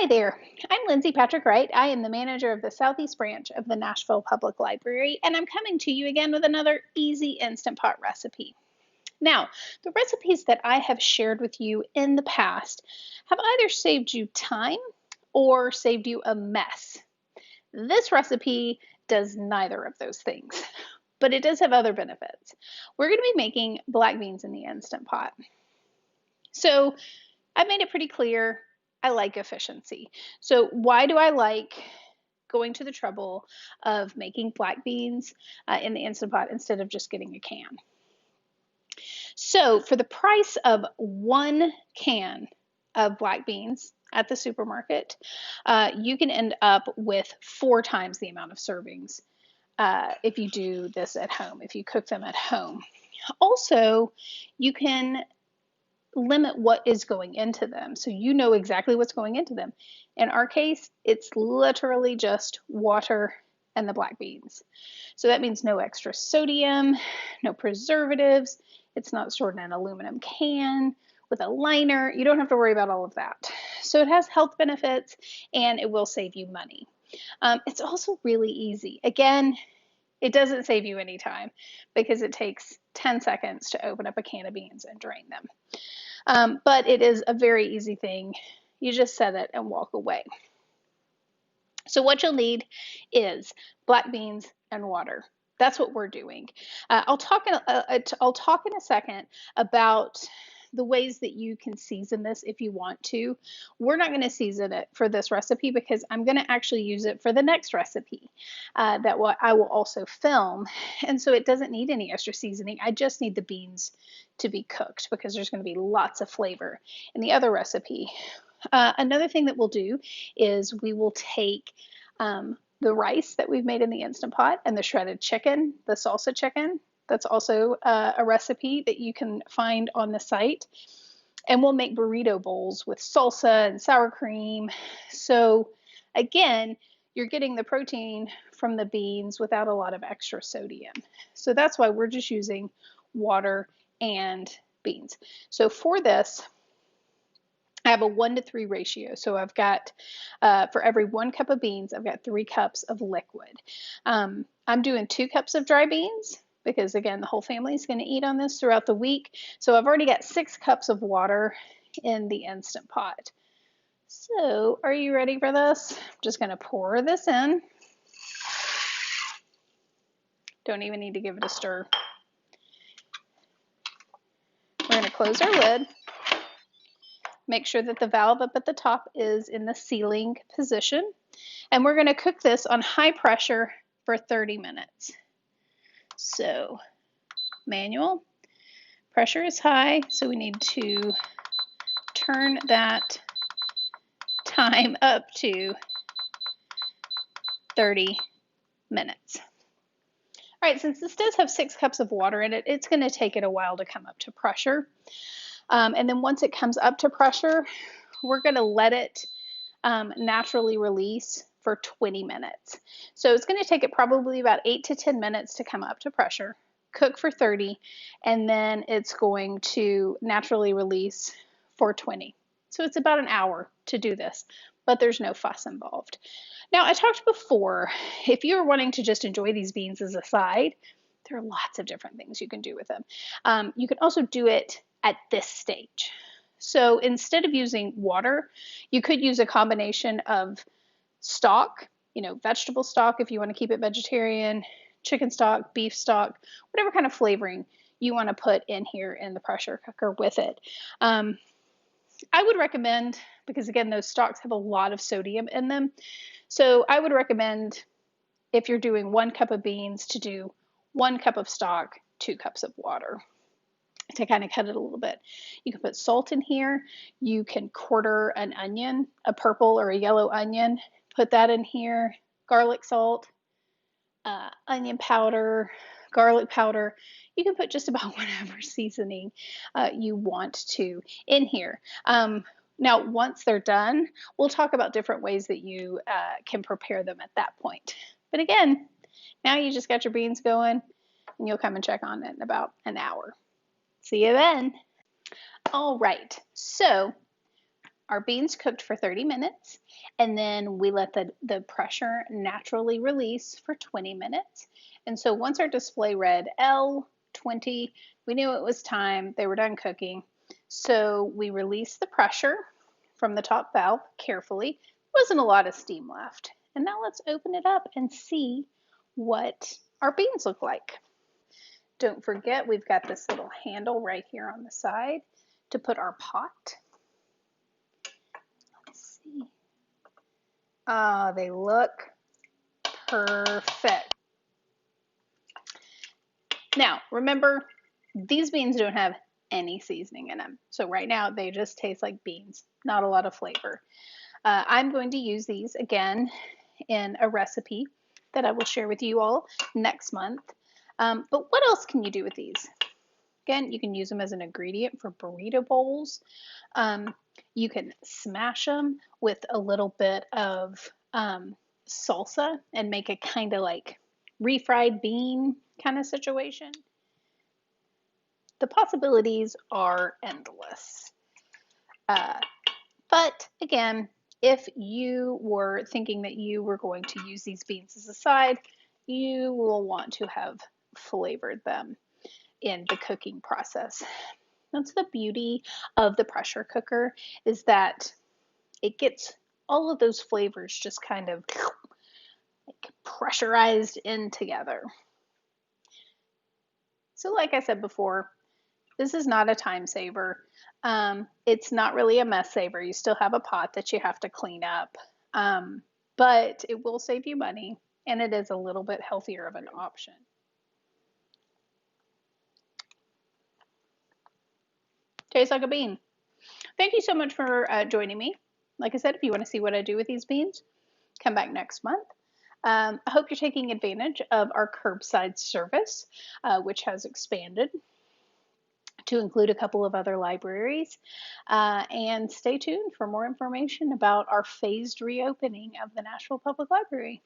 Hi there, I'm Lindsey Patrick-Wright. I am the manager of the Southeast branch of the Nashville Public Library, and I'm coming to you again with another easy Instant Pot recipe. Now, the recipes that I have shared with you in the past have either saved you time or saved you a mess. This recipe does neither of those things, but it does have other benefits. We're going to be making black beans in the Instant Pot. So I've made it pretty clear I like efficiency. So why do I like going to the trouble of making black beans in the Instant Pot instead of just getting a can? So for the price of one can of black beans at the supermarket, you can end up with 4 times the amount of servings if you do this at home, if you cook them at home. Also, you can limit what is going into them, so you know exactly what's going into them. In our case, it's literally just water and the black beans. So that means no extra sodium, no preservatives. It's not stored in an aluminum can with a liner. You don't have to worry about all of that. So it has health benefits and it will save you money. It's also really easy. Again, it doesn't save you any time because it takes 10 seconds to open up a can of beans and drain them. But it is a very easy thing. You just set it and walk away. So what you'll need is black beans and water. That's what we're doing. I'll talk in a second about the ways that you can season this if you want to. We're not going to season it for this recipe because I'm going to actually use it for the next recipe that I will also film. And so it doesn't need any extra seasoning. I just need the beans to be cooked because there's going to be lots of flavor in the other recipe. Another thing that we'll do is we will take the rice that we've made in the Instant Pot and the shredded chicken, the salsa chicken. That's also a recipe that you can find on the site. And we'll make burrito bowls with salsa and sour cream. So again, you're getting the protein from the beans without a lot of extra sodium. So that's why we're just using water and beans. So for this, I have a 1-to-3 ratio. So I've got, for every 1 cup of beans, I've got 3 cups of liquid. I'm doing 2 cups of dry beans because, again, the whole family is going to eat on this throughout the week. So I've already got 6 cups of water in the Instant Pot. So are you ready for this? I'm just going to pour this in. Don't even need to give it a stir. We're going to close our lid. Make sure that the valve up at the top is in the sealing position. And we're going to cook this on high pressure for 30 minutes. So manual, pressure is high, so we need to turn that time up to 30 minutes. All right, since this does have 6 cups of water in it, it's going to take it a while to come up to pressure. And then once it comes up to pressure, we're going to let it naturally release for 20 minutes. So it's going to take it probably about 8 to 10 minutes to come up to pressure, cook for 30, and then it's going to naturally release for 20. So it's about an hour to do this, but there's no fuss involved. Now, I talked before, if you're wanting to just enjoy these beans as a side, there are lots of different things you can do with them. You can also do it at this stage. So instead of using water, you could use a combination of stock, vegetable stock if you want to keep it vegetarian, chicken stock, beef stock, whatever kind of flavoring you want to put in here in the pressure cooker with it. I would recommend, because again, those stocks have a lot of sodium in them, so I would recommend if you're doing 1 cup of beans to do 1 cup of stock, 2 cups of water, to kind of cut it a little bit. You can put salt in here. You can quarter an onion, a purple or a yellow onion, put that in here, garlic salt, onion powder, garlic powder. You can put just about whatever seasoning you want to in here. Now, once they're done, we'll talk about different ways that you can prepare them at that point. But again, now you just got your beans going, and you'll come and check on it in about an hour. See you then. All right, so our beans cooked for 30 minutes, and then we let the pressure naturally release for 20 minutes. And so once our display read L20, we knew it was time, they were done cooking. So we released the pressure from the top valve carefully. There wasn't a lot of steam left. And now let's open it up and see what our beans look like. Don't forget, we've got this little handle right here on the side to put our pot. Let's see. Oh, they look perfect. Now, remember, these beans don't have any seasoning in them. So right now, they just taste like beans, not a lot of flavor. I'm going to use these again in a recipe that I will share with you all next month. But what else can you do with these? Again, you can use them as an ingredient for burrito bowls. You can smash them with a little bit of salsa and make a kind of like refried bean kind of situation. The possibilities are endless. But again, if you were thinking that you were going to use these beans as a side, you will want to have flavored them in the cooking process. That's the beauty of the pressure cooker, is that it gets all of those flavors just kind of like pressurized in together. So like I said before, this is not a time saver. It's not really a mess saver. You still have a pot that you have to clean up, but it will save you money, and it is a little bit healthier of an option. Tastes like a bean. Thank you so much for joining me. Like I said, if you want to see what I do with these beans, come back next month. I hope you're taking advantage of our curbside service, which has expanded to include a couple of other libraries. And stay tuned for more information about our phased reopening of the Nashville Public Library.